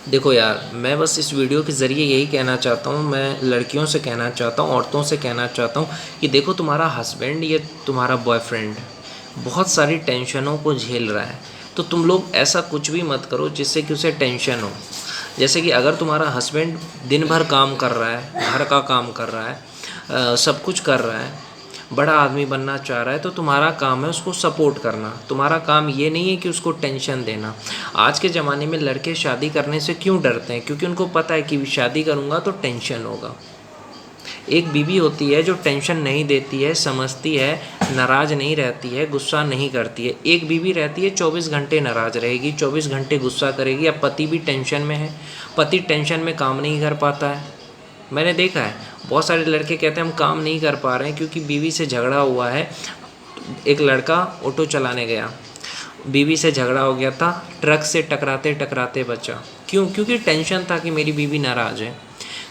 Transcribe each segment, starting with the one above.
देखो यार, मैं बस इस वीडियो के ज़रिए यही कहना चाहता हूँ, मैं लड़कियों से कहना चाहता हूँ, औरतों से कहना चाहता हूँ कि देखो, तुम्हारा हस्बैंड या तुम्हारा बॉयफ्रेंड बहुत सारी टेंशनों को झेल रहा है। तो तुम लोग ऐसा कुछ भी मत करो जिससे कि उसे टेंशन हो। जैसे कि अगर तुम्हारा हस्बैंड दिन भर काम कर रहा है, घर का काम कर रहा है, सब कुछ कर रहा है, बड़ा आदमी बनना चाह रहा है, तो तुम्हारा काम है उसको सपोर्ट करना। तुम्हारा काम ये नहीं है कि उसको टेंशन देना। आज के ज़माने में लड़के शादी करने से क्यों डरते हैं? क्योंकि उनको पता है कि शादी करूँगा तो टेंशन होगा। एक बीवी होती है जो टेंशन नहीं देती है, समझती है, नाराज़ नहीं रहती है, गुस्सा नहीं करती है। एक बीवी रहती है 24 घंटे नाराज़ रहेगी, 24 घंटे गुस्सा करेगी। अब पति भी टेंशन में है, पति टेंशन में काम नहीं कर पाता है। मैंने देखा है, बहुत सारे लड़के कहते हैं हम काम नहीं कर पा रहे हैं क्योंकि बीवी से झगड़ा हुआ है। एक लड़का ऑटो चलाने गया, बीवी से झगड़ा हो गया था, ट्रक से टकराते टकराते बचा। क्यों? क्योंकि टेंशन था कि मेरी बीवी नाराज़ है।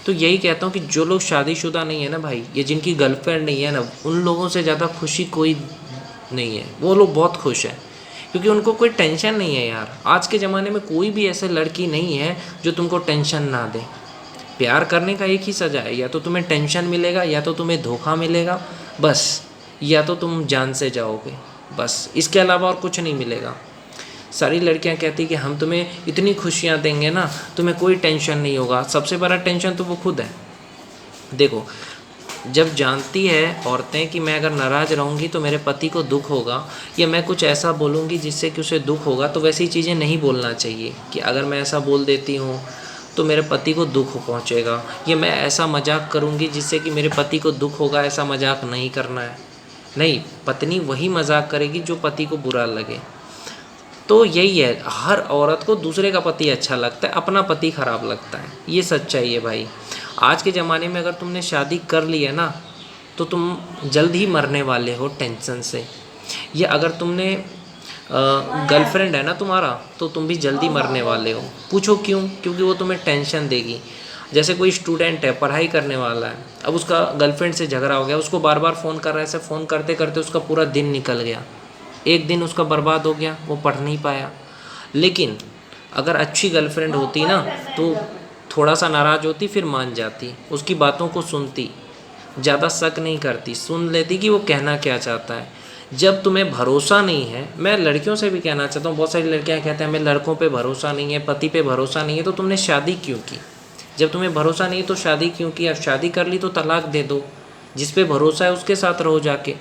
तो यही कहता हूँ कि जो लोग शादीशुदा नहीं है ना भाई, ये जिनकी गर्लफ्रेंड नहीं है ना, उन लोगों से ज़्यादा खुशी कोई नहीं है। वो लोग बहुत खुश हैं क्योंकि उनको कोई टेंशन नहीं है यार। आज के ज़माने में कोई भी ऐसे लड़की नहीं है जो तुमको टेंशन ना दे। प्यार करने का एक ही सज़ा है, या तो तुम्हें टेंशन मिलेगा, या तो तुम्हें धोखा मिलेगा, बस। या तो तुम जान से जाओगे, बस। इसके अलावा और कुछ नहीं मिलेगा। सारी लड़कियां कहती कि हम तुम्हें इतनी खुशियां देंगे ना, तुम्हें कोई टेंशन नहीं होगा। सबसे बड़ा टेंशन तो वो खुद है। देखो, जब जानती है औरतें कि मैं अगर नाराज़ रहूँगी तो मेरे पति को दुख होगा, या मैं कुछ ऐसा बोलूँगी जिससे कि उसे दुख होगा, तो वैसी चीज़ें नहीं बोलना चाहिए कि अगर मैं ऐसा बोल देती हूँ तो मेरे पति को दुख पहुँचेगा, या मैं ऐसा मजाक करूँगी जिससे कि मेरे पति को दुख होगा। ऐसा मजाक नहीं करना है। नहीं, पत्नी वही मजाक करेगी जो पति को बुरा लगे। तो यही है, हर औरत को दूसरे का पति अच्छा लगता है, अपना पति ख़राब लगता है। ये सच्चाई है भाई। आज के ज़माने में अगर तुमने शादी कर ली है ना, तो तुम जल्द ही मरने वाले हो टेंशन से। या अगर तुमने गर्लफ्रेंड है ना तुम्हारा, तो तुम भी जल्दी मरने वाले हो। पूछो क्यों? क्योंकि वो तुम्हें टेंशन देगी। जैसे कोई स्टूडेंट है, पढ़ाई करने वाला है, अब उसका गर्लफ्रेंड से झगड़ा हो गया, उसको बार बार फ़ोन कर रहा है, ऐसे फ़ोन करते करते उसका पूरा दिन निकल गया, एक दिन उसका बर्बाद हो गया, वो पढ़ नहीं पाया। लेकिन अगर अच्छी गर्लफ्रेंड होती ना, तो थोड़ा सा नाराज़ होती, फिर मान जाती, उसकी बातों को सुनती, ज़्यादा शक नहीं करती, सुन लेती कि वो कहना क्या चाहता है। जब तुम्हें भरोसा नहीं है, मैं लड़कियों से भी कहना चाहता हूँ, बहुत सारी लड़कियाँ कहते हैं हमें लड़कों पे भरोसा नहीं है, पति पे भरोसा नहीं है, तो तुमने शादी क्यों की? जब तुम्हें भरोसा नहीं है तो शादी क्यों की? अब शादी कर ली तो तलाक दे दो, जिस पे भरोसा है उसके साथ रहो जाके।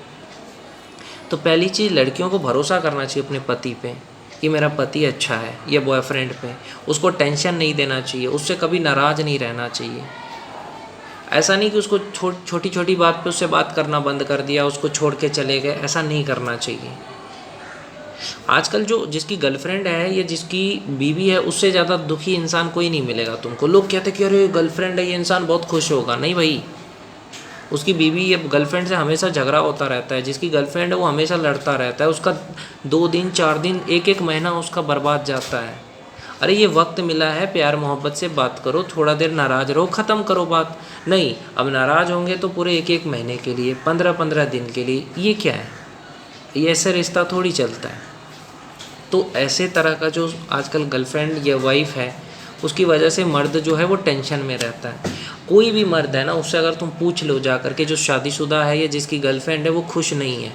तो पहली चीज़, लड़कियों को भरोसा करना चाहिए अपने पति पे कि मेरा पति अच्छा है, या बॉयफ्रेंड पे। उसको टेंशन नहीं देना चाहिए, उससे कभी नाराज़ नहीं रहना चाहिए। ऐसा नहीं कि उसको छोटी छोटी बात पे उससे बात करना बंद कर दिया, उसको छोड़ के चले गए, ऐसा नहीं करना चाहिए। आजकल जो जिसकी गर्लफ्रेंड है या जिसकी बीवी है, उससे ज़्यादा दुखी इंसान कोई नहीं मिलेगा तुमको। लोग कहते कि अरे गर्लफ्रेंड है, ये इंसान बहुत खुश होगा। नहीं भाई, उसकी बीवी या गर्लफ्रेंड से हमेशा झगड़ा होता रहता है। जिसकी गर्लफ्रेंड है वो हमेशा लड़ता रहता है, उसका 2 दिन 4 दिन, एक एक महीना उसका बर्बाद जाता है। अरे ये वक्त मिला है, प्यार मोहब्बत से बात करो, थोड़ा देर नाराज़ रहो, ख़त्म करो बात। नहीं, अब नाराज़ होंगे तो पूरे एक एक महीने के लिए, 15-15 दिन के लिए। ये क्या है? ये ऐसे रिश्ता थोड़ी चलता है। तो ऐसे तरह का जो आजकल गर्लफ्रेंड या वाइफ है, उसकी वजह से मर्द जो है वो टेंशन में रहता है। कोई भी मर्द है ना, उससे अगर तुम पूछ लो जा कर के, जो शादीशुदा है या जिसकी गर्लफ्रेंड है वो खुश नहीं है,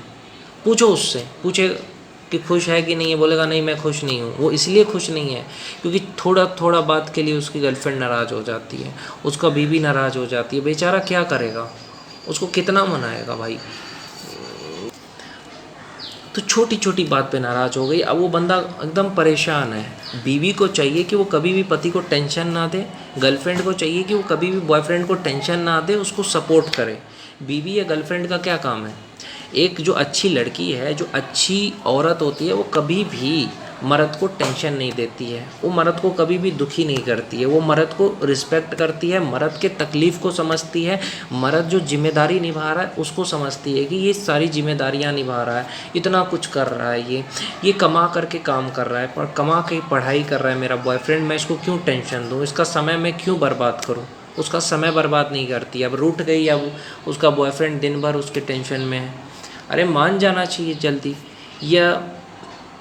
पूछो उससे, पूछे कि खुश है कि नहीं है, बोलेगा नहीं मैं खुश नहीं हूँ। वो इसलिए खुश नहीं है क्योंकि थोड़ा थोड़ा बात के लिए उसकी गर्लफ्रेंड नाराज़ हो जाती है, उसका बीवी नाराज़ हो जाती है। बेचारा क्या करेगा, उसको कितना मनाएगा भाई। तो छोटी छोटी बात पे नाराज़ हो गई, अब वो बंदा एकदम परेशान है। बीवी को चाहिए कि वो कभी भी पति को टेंशन ना दे, गर्लफ्रेंड को चाहिए कि वो कभी भी बॉयफ्रेंड को टेंशन ना दे, उसको सपोर्ट करे। बीवी या गर्लफ्रेंड का क्या काम है? एक जो अच्छी लड़की है, जो अच्छी औरत होती है, वो कभी भी मर्द को टेंशन नहीं देती है, वो मर्द को कभी भी दुखी नहीं करती है, वो मर्द को रिस्पेक्ट करती है, मर्द के तकलीफ़ को समझती है, मर्द जो जिम्मेदारी निभा रहा है उसको समझती है कि ये सारी जिम्मेदारियां निभा रहा है, इतना कुछ कर रहा है, ये कमा करके काम कर रहा है, पर कमा के पढ़ाई कर रहा है मेरा बॉयफ्रेंड, मैं इसको क्यों टेंशन दूँ, इसका समय मैं क्यों बर्बाद करूँ। उसका समय बर्बाद नहीं करती। अब रूठ गई, अब उसका बॉयफ्रेंड दिन भर उसके टेंशन में है। अरे मान जाना चाहिए जल्दी। या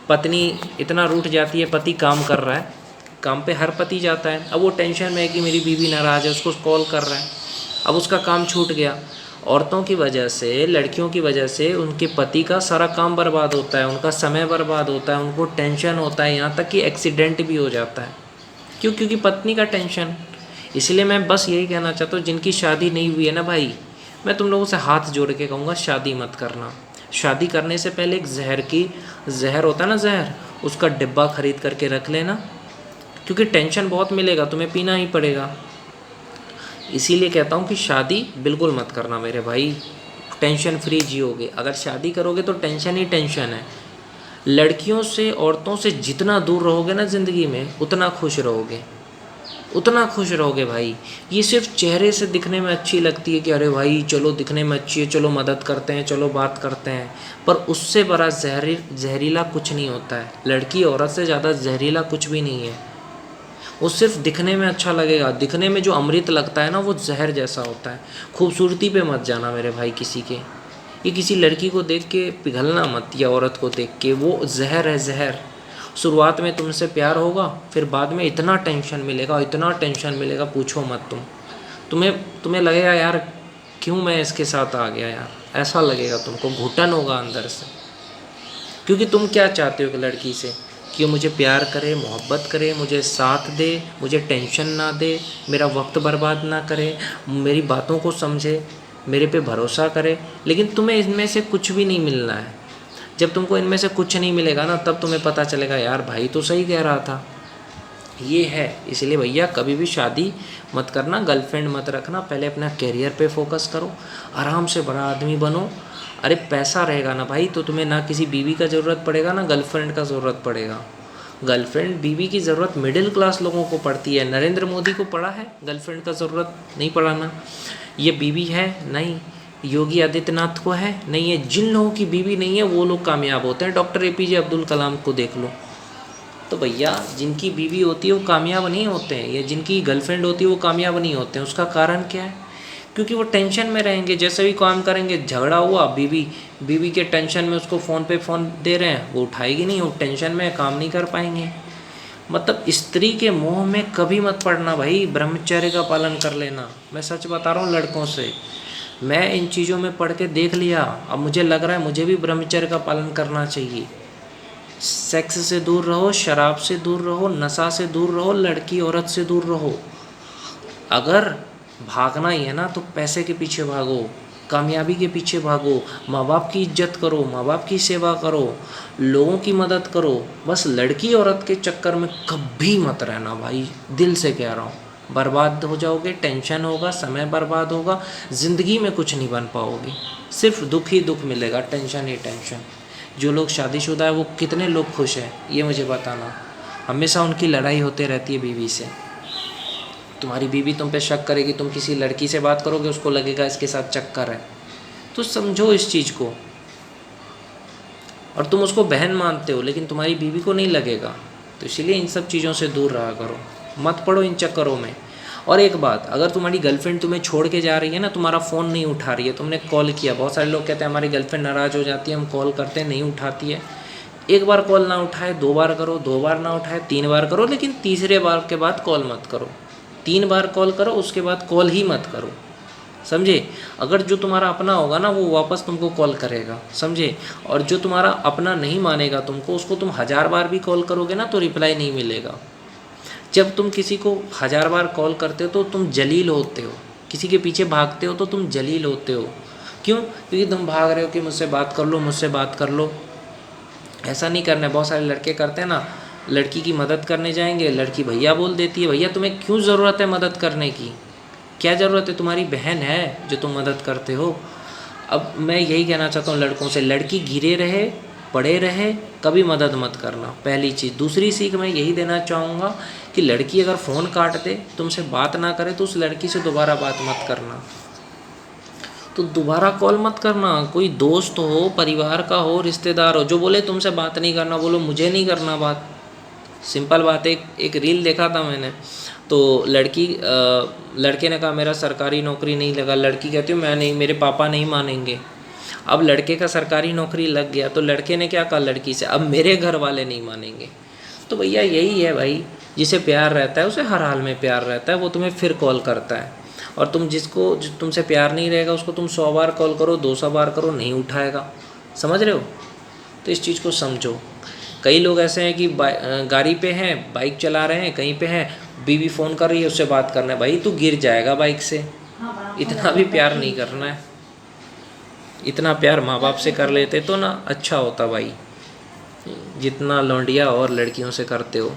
पत्नी इतना रूठ जाती है, पति काम कर रहा है, काम पे हर पति जाता है, अब वो टेंशन में है कि मेरी बीवी नाराज़ है, उसको कॉल कर रहा है, अब उसका काम छूट गया। औरतों की वजह से, लड़कियों की वजह से उनके पति का सारा काम बर्बाद होता है, उनका समय बर्बाद होता है, उनको टेंशन होता है, यहाँ तक कि एक्सीडेंट भी हो जाता है। क्यों? क्योंकि पत्नी का टेंशन। इसलिए मैं बस यही कहना चाहता हूँ, जिनकी शादी नहीं हुई है ना भाई, मैं तुम लोगों से हाथ जोड़ के कहूँगा शादी मत करना। शादी करने से पहले एक जहर होता है ना, जहर, उसका डिब्बा खरीद करके रख लेना, क्योंकि टेंशन बहुत मिलेगा, तुम्हें पीना ही पड़ेगा। इसीलिए कहता हूँ कि शादी बिल्कुल मत करना मेरे भाई, टेंशन फ्री जियोगे। अगर शादी करोगे तो टेंशन ही टेंशन है। लड़कियों से, औरतों से जितना दूर रहोगे ना ज़िंदगी में, उतना खुश रहोगे, उतना खुश रहोगे भाई। ये सिर्फ चेहरे से दिखने में अच्छी लगती है कि अरे भाई चलो दिखने में अच्छी है, चलो मदद करते हैं, चलो बात करते हैं, पर उससे बड़ा जहरीला कुछ नहीं होता है। लड़की औरत से ज़्यादा जहरीला कुछ भी नहीं है। वो सिर्फ दिखने में अच्छा लगेगा, दिखने में जो अमृत लगता है ना, वो जहर जैसा होता है। खूबसूरती पे मत जाना मेरे भाई किसी के, ये किसी लड़की को देख के पिघलना मत, या औरत को देख के, वो जहर है, जहर। शुरुआत में तुमसे प्यार होगा, फिर बाद में इतना टेंशन मिलेगा, इतना टेंशन मिलेगा, पूछो मत तुम्हें लगेगा यार क्यों मैं इसके साथ आ गया यार, ऐसा लगेगा तुमको, घुटन होगा अंदर से। क्योंकि तुम क्या चाहते हो कि लड़की से, कि वो मुझे प्यार करे, मोहब्बत करे, मुझे साथ दे, मुझे टेंशन ना दे, मेरा वक्त बर्बाद ना करे, मेरी बातों को समझे, मेरे पे भरोसा करे। लेकिन तुम्हें इनमें से कुछ भी नहीं मिलना है। जब तुमको इनमें से कुछ नहीं मिलेगा ना, तब तुम्हें पता चलेगा यार भाई तो सही कह रहा था। ये है, इसलिए भैया कभी भी शादी मत करना, गर्लफ्रेंड मत रखना। पहले अपना करियर पे फोकस करो, आराम से बड़ा आदमी बनो। अरे पैसा रहेगा ना भाई, तो तुम्हें ना किसी बीवी का ज़रूरत पड़ेगा, ना गर्लफ्रेंड का ज़रूरत पड़ेगा। गर्लफ्रेंड बीवी की ज़रूरत मिडिल क्लास लोगों को पड़ती है। नरेंद्र मोदी को पड़ा है गर्लफ्रेंड का ज़रूरत? नहीं पड़ा ना। ये बीवी है? नहीं। योगी आदित्यनाथ को है? नहीं है। जिन लोगों की बीवी नहीं है वो लोग कामयाब होते हैं। डॉक्टर APJ अब्दुल कलाम को देख लो। तो भैया जिनकी बीवी होती है वो कामयाब नहीं होते हैं, या जिनकी गर्लफ्रेंड होती है वो कामयाब नहीं होते हैं। उसका कारण क्या है? क्योंकि वो टेंशन में रहेंगे, जैसे भी काम करेंगे, झगड़ा हुआ, बीवी के टेंशन में उसको फ़ोन पे फ़ोन दे रहे हैं, वो उठाएगी नहीं, वो टेंशन में काम नहीं कर पाएंगे। मतलब स्त्री के मोह में कभी मत पड़ना भाई, ब्रह्मचर्य का पालन कर लेना। मैं सच बता रहा हूँ लड़कों से, मैं इन चीज़ों में पढ़ के देख लिया, अब मुझे लग रहा है मुझे भी ब्रह्मचर्य का पालन करना चाहिए। सेक्स से दूर रहो, शराब से दूर रहो, नशा से दूर रहो, लड़की औरत से दूर रहो। अगर भागना ही है ना तो पैसे के पीछे भागो, कामयाबी के पीछे भागो, माँ बाप की इज्जत करो, माँ बाप की सेवा करो, लोगों की मदद करो। बस लड़की औरत के चक्कर में कभी मत रहना भाई, दिल से कह रहा हूँ। बर्बाद हो जाओगे, टेंशन होगा, समय बर्बाद होगा, ज़िंदगी में कुछ नहीं बन पाओगे, सिर्फ दुख ही दुख मिलेगा, टेंशन ही टेंशन। जो लोग शादीशुदा है वो कितने लोग खुश हैं ये मुझे बताना। हमेशा उनकी लड़ाई होते रहती है बीवी से। तुम्हारी बीवी तुम पे शक करेगी, तुम किसी लड़की से बात करोगे, उसको लगेगा इसके साथ चक्कर है, तो समझो इस चीज़ को। और तुम उसको बहन मानते हो, लेकिन तुम्हारी बीवी को नहीं लगेगा। तो इसलिए इन सब चीज़ों से दूर रहा करो, मत पड़ो इन चक्करों में। और एक बात, अगर तुम्हारी गर्लफ्रेंड तुम्हें छोड़ के जा रही है ना, तुम्हारा फ़ोन नहीं उठा रही है, तुमने कॉल किया, बहुत सारे लोग कहते हैं हमारी गर्लफ्रेंड नाराज़ हो जाती है, हम कॉल करते हैं नहीं उठाती है। एक बार कॉल ना उठाए, 2 बार करो, 2 बार ना उठाए, 3 बार करो, लेकिन तीसरे बार के बाद कॉल मत करो। 3 बार कॉल करो, उसके बाद कॉल ही मत करो, समझे। अगर जो तुम्हारा अपना होगा ना वो वापस तुमको कॉल करेगा, समझे। और जो तुम्हारा अपना नहीं मानेगा तुमको, उसको तुम 1000 बार भी कॉल करोगे ना तो रिप्लाई नहीं मिलेगा। जब तुम किसी को 1000 बार कॉल करते हो तो तुम जलील होते हो, किसी के पीछे भागते हो तो तुम जलील होते हो। क्यों? क्योंकि तुम भाग रहे हो कि मुझसे बात कर लो, मुझसे बात कर लो। ऐसा नहीं करना है। बहुत सारे लड़के करते हैं ना, लड़की की मदद करने जाएंगे, लड़की भैया बोल देती है। भैया तुम्हें क्यों ज़रूरत है मदद करने की? क्या ज़रूरत है? तुम्हारी बहन है जो तुम मदद करते हो। अब मैं यही कहना चाहता हूँ लड़कों से, लड़की गिरे रहे, पड़े रहे, कभी मदद मत करना, पहली चीज़। दूसरी सीख मैं यही देना चाहूँगा कि लड़की अगर फ़ोन काट दे, तुमसे बात ना करे, तो उस लड़की से दोबारा बात मत करना, तो दोबारा कॉल मत करना। कोई दोस्त हो, परिवार का हो, रिश्तेदार हो, जो बोले तुमसे बात नहीं करना, बोलो मुझे नहीं करना बात। सिंपल बात है। एक रील देखा था मैंने, तो लड़के ने कहा मेरा सरकारी नौकरी नहीं लगा, लड़की कहती हूँ मैं नहीं, मेरे पापा नहीं मानेंगे। अब लड़के का सरकारी नौकरी लग गया, तो लड़के ने क्या कहा लड़की से, अब मेरे घर वाले नहीं मानेंगे। तो भैया यही है भाई, जिसे प्यार रहता है उसे हर हाल में प्यार रहता है, वो तुम्हें फिर कॉल करता है। और तुम जो तुमसे प्यार नहीं रहेगा उसको तुम 100 बार कॉल करो, 200 बार करो, नहीं उठाएगा। समझ रहे हो? तो इस चीज़ को समझो। कई लोग ऐसे हैं कि गाड़ी पे हैं, बाइक चला रहे हैं, कहीं पे हैं, बीवी फ़ोन कर रही है, उससे बात करना है। भाई तू गिर जाएगा बाइक से, इतना भी प्यार नहीं करना है। इतना प्यार माँ बाप से कर लेते तो ना अच्छा होता भाई, जितना लौंडिया और लड़कियों से करते हो।